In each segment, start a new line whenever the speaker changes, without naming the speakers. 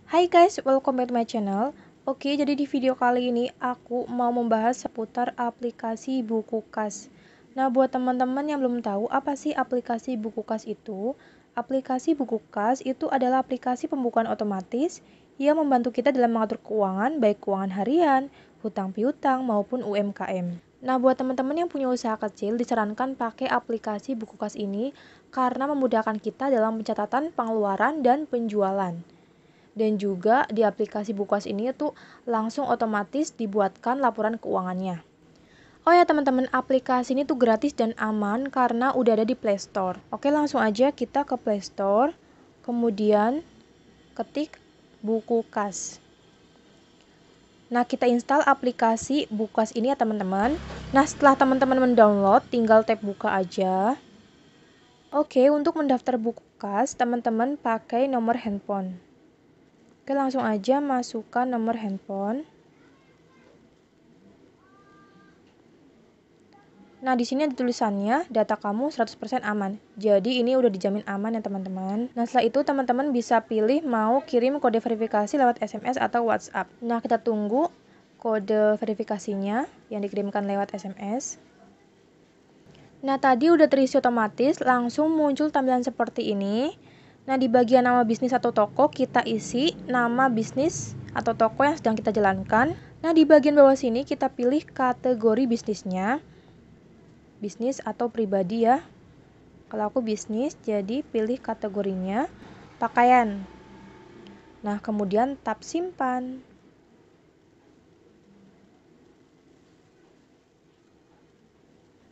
Hai guys, welcome back to my channel. Oke, jadi di video kali ini aku mau membahas seputar aplikasi buku kas. Nah, buat teman-teman yang belum tahu apa sih aplikasi buku kas itu? Aplikasi buku kas itu adalah aplikasi pembukuan otomatis yang membantu kita dalam mengatur keuangan, baik keuangan harian, hutang piutang maupun UMKM. Nah, buat teman-teman yang punya usaha kecil, disarankan pakai aplikasi buku kas ini karena memudahkan kita dalam pencatatan pengeluaran dan penjualan. Dan juga di aplikasi Bukas ini tuh langsung otomatis dibuatkan laporan keuangannya. Oh ya teman-teman, aplikasi ini tuh gratis dan aman karena udah ada di Play Store. Oke, langsung aja kita ke Play Store, kemudian ketik buku kas. Nah, kita install aplikasi Bukas ini ya teman-teman. Nah, setelah teman-teman mendownload, tinggal tap buka aja. Oke, untuk mendaftar buku kas, teman-teman pakai nomor handphone. Oke, langsung aja masukkan nomor handphone. Nah, di sini ada tulisannya, data kamu 100% aman. Jadi, ini udah dijamin aman ya, teman-teman. Nah, setelah itu teman-teman bisa pilih mau kirim kode verifikasi lewat SMS atau WhatsApp. Nah, kita tunggu kode verifikasinya yang dikirimkan lewat SMS. Nah, tadi udah terisi otomatis, langsung muncul tampilan seperti ini. Nah, di bagian nama bisnis atau toko, kita isi nama bisnis atau toko yang sedang kita jalankan. Nah, di bagian bawah sini kita pilih kategori bisnisnya. Bisnis atau pribadi ya. Kalau aku bisnis, jadi pilih kategorinya pakaian. Nah, kemudian tab simpan.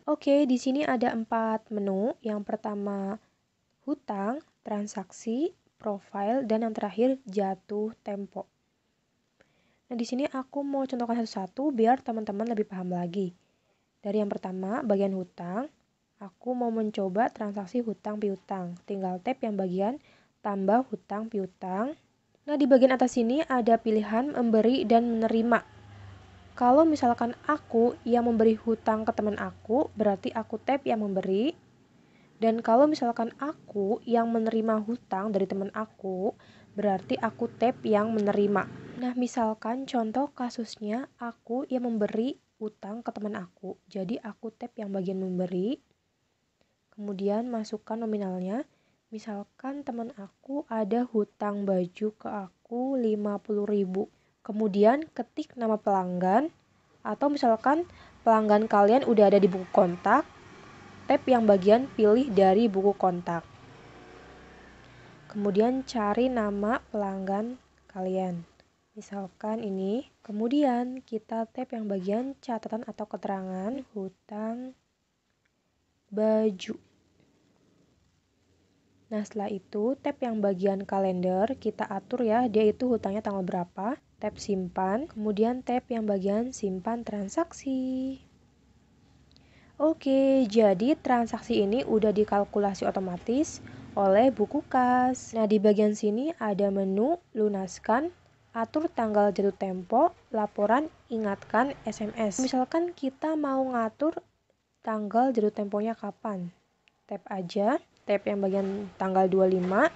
Oke, di sini ada 4 menu. Yang pertama hutang, transaksi, profile, dan yang terakhir jatuh tempo. Nah, di sini aku mau contohkan satu-satu biar teman-teman lebih paham lagi. Dari yang pertama, bagian hutang, aku mau mencoba transaksi hutang piutang. Tinggal tap yang bagian tambah hutang piutang. Nah, di bagian atas sini ada pilihan memberi dan menerima. Kalau misalkan aku yang memberi hutang ke teman aku, berarti aku tap yang memberi. Dan kalau misalkan aku yang menerima hutang dari teman aku, berarti aku tap yang menerima. Nah, misalkan contoh kasusnya aku yang memberi hutang ke teman aku. Jadi aku tap yang bagian memberi. Kemudian masukkan nominalnya. Misalkan teman aku ada hutang baju ke aku 50.000. Kemudian ketik nama pelanggan. Atau misalkan pelanggan kalian udah ada di buku kontak, tap yang bagian pilih dari buku kontak. Kemudian cari nama pelanggan kalian. Misalkan ini. Kemudian kita tap yang bagian catatan atau keterangan hutang baju. Nah, setelah itu tap yang bagian kalender, kita atur ya, dia itu hutangnya tanggal berapa. Tap simpan, kemudian tap yang bagian simpan transaksi. Oke, jadi transaksi ini udah dikalkulasi otomatis oleh buku kas. Nah, di bagian sini ada menu lunaskan, atur tanggal jatuh tempo, laporan, ingatkan, SMS. Misalkan kita mau ngatur tanggal jatuh temponya kapan. Tap aja, tap yang bagian tanggal 25.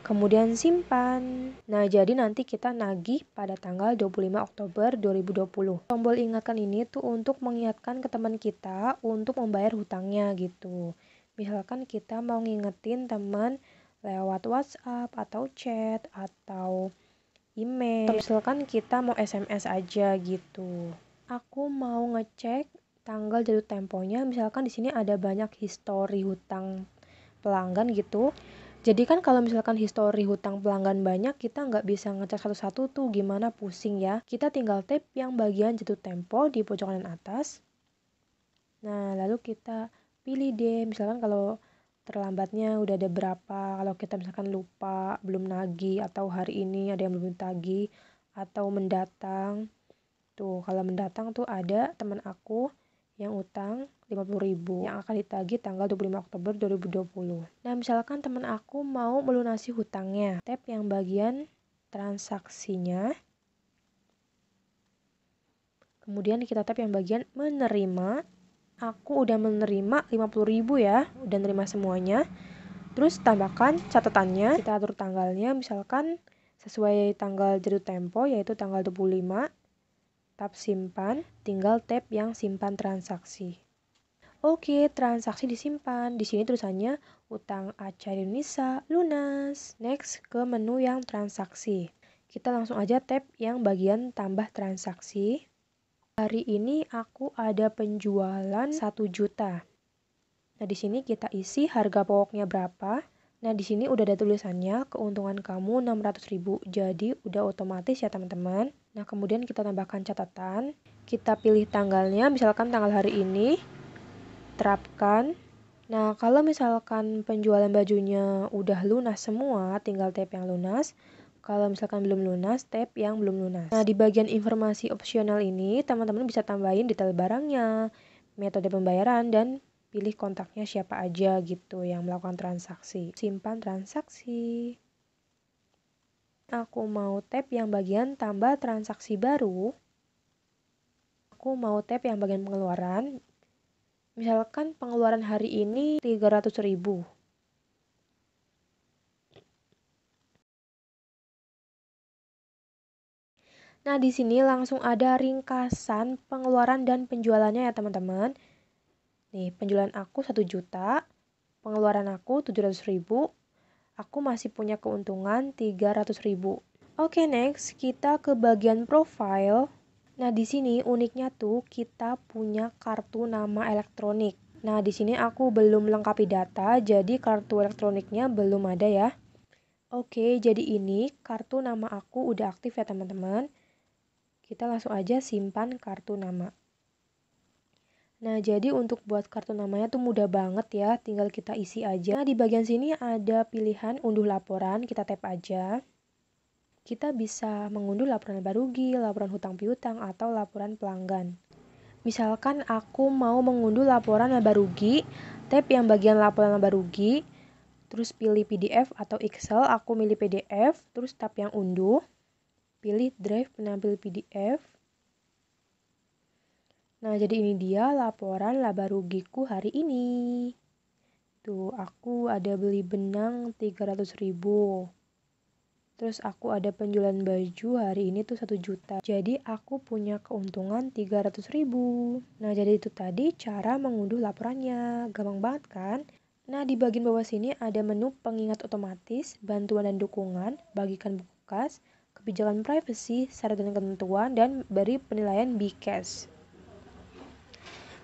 Kemudian simpan. Nah, jadi nanti kita nagih pada tanggal 25 Oktober 2020. Tombol ingatkan ini tuh untuk mengingatkan ke teman kita untuk membayar hutangnya gitu. Misalkan kita mau ngingetin teman lewat WhatsApp atau chat atau email. Atau misalkan kita mau SMS aja gitu. Aku mau ngecek tanggal jatuh temponya. Misalkan di sini ada banyak histori hutang pelanggan gitu. Jadi kan kalau misalkan histori hutang pelanggan banyak, kita nggak bisa ngecek satu-satu tuh, gimana pusing ya. Kita tinggal tap yang bagian jatuh tempo di pojok kanan atas. Nah, lalu kita pilih deh, misalkan kalau terlambatnya udah ada berapa, kalau kita misalkan lupa, belum nagih, atau hari ini ada yang belum tagih, atau mendatang. Tuh, kalau mendatang tuh ada teman aku yang utang 50.000 yang akan ditagih tanggal 25 Oktober 2020. Nah, misalkan teman aku mau melunasi hutangnya, tap yang bagian transaksinya. Kemudian kita tap yang bagian menerima. Aku udah menerima 50.000 ya, udah nerima semuanya. Terus tambahkan catatannya, kita atur tanggalnya, misalkan sesuai tanggal jatuh tempo, yaitu tanggal 25. Tap simpan, tinggal tap yang simpan transaksi. Oke, transaksi disimpan. Di sini tulisannya utang Aca Indonesia lunas. Next, ke menu yang transaksi. Kita langsung aja tap yang bagian tambah transaksi. Hari ini aku ada penjualan 1 juta. Nah, di sini kita isi harga pokoknya berapa. Nah, di sini udah ada tulisannya keuntungan kamu 600.000. Jadi udah otomatis ya teman-teman. Nah, kemudian kita tambahkan catatan. Kita pilih tanggalnya, misalkan tanggal hari ini. Terapkan. Nah, kalau misalkan penjualan bajunya udah lunas semua, tinggal tap yang lunas. Kalau misalkan belum lunas, tap yang belum lunas. Nah, di bagian informasi opsional ini, teman-teman bisa tambahin detail barangnya, metode pembayaran, dan pilih kontaknya siapa aja gitu yang melakukan transaksi. Simpan transaksi. Aku mau tap yang bagian tambah transaksi baru. Aku mau tap yang bagian pengeluaran. Misalkan pengeluaran hari ini 300.000. Nah, di sini langsung ada ringkasan pengeluaran dan penjualannya ya teman-teman. Nih, penjualan aku 1 juta, pengeluaran aku 700.000, aku masih punya keuntungan 300.000. Oke, next kita ke bagian profile. Nah, di sini uniknya tuh kita punya kartu nama elektronik. Nah, di sini aku belum lengkapi data, jadi kartu elektroniknya belum ada ya. Oke, jadi ini kartu nama aku udah aktif ya teman-teman. Kita langsung aja simpan kartu nama. Nah, jadi untuk buat kartu namanya tuh mudah banget ya, tinggal kita isi aja. Nah, di bagian sini ada pilihan unduh laporan, kita tap aja. Kita bisa mengunduh laporan laba rugi, laporan hutang piutang, atau laporan pelanggan. Misalkan aku mau mengunduh laporan laba rugi, tap yang bagian laporan laba rugi, terus pilih PDF atau Excel, aku milih PDF, terus tap yang unduh. Pilih drive penampil PDF. Nah, jadi ini dia laporan laba rugiku hari ini. Tuh, aku ada beli benang 300.000. Terus aku ada penjualan baju hari ini tuh 1 juta. Jadi aku punya keuntungan 300.000. Nah, jadi itu tadi cara mengunduh laporannya. Gampang banget kan? Nah, di bagian bawah sini ada menu pengingat otomatis, bantuan dan dukungan, bagikan buku kas, kebijakan privasi, syarat dan ketentuan, dan beri penilaian Bcash.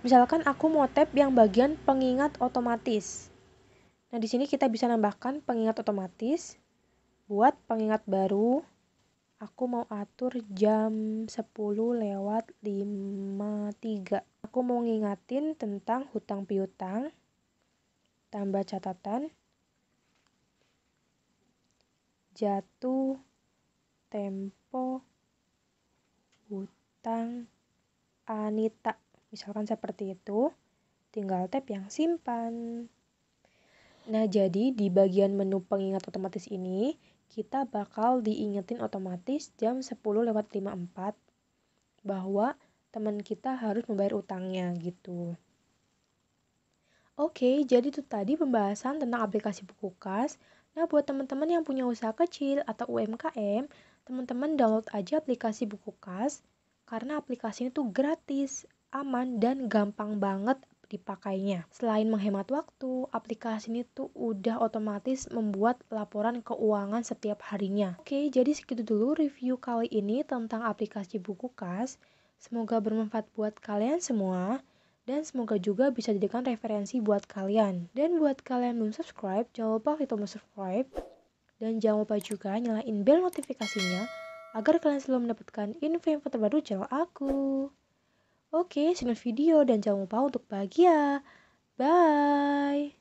Misalkan aku mau tap yang bagian pengingat otomatis. Nah, di sini kita bisa nambahkan pengingat otomatis. Buat pengingat baru, aku mau atur jam 10:53. Aku mau ngingatin tentang hutang piutang. Tambah catatan. Jatuh tempo hutang Anita. Misalkan seperti itu. Tinggal tap yang simpan. Nah, jadi di bagian menu pengingat otomatis ini, kita bakal diingetin otomatis jam 10:54 bahwa teman kita harus membayar utangnya gitu. Oke, jadi itu tadi pembahasan tentang aplikasi buku kas. Nah, buat teman-teman yang punya usaha kecil atau UMKM, teman-teman download aja aplikasi buku kas karena aplikasi ini tuh gratis, aman, dan gampang banget dipakainya. Selain menghemat waktu, aplikasi ini tuh udah otomatis membuat laporan keuangan setiap harinya. Oke, jadi segitu dulu review kali ini tentang aplikasi buku kas. Semoga bermanfaat buat kalian semua. Dan semoga juga bisa jadikan referensi buat kalian. Dan buat kalian yang belum subscribe, jangan lupa klik tombol subscribe. Dan jangan lupa juga nyalain bel notifikasinya agar kalian selalu mendapatkan info-info terbaru channel aku. Oke, see you next video dan jangan lupa untuk bahagia. Bye!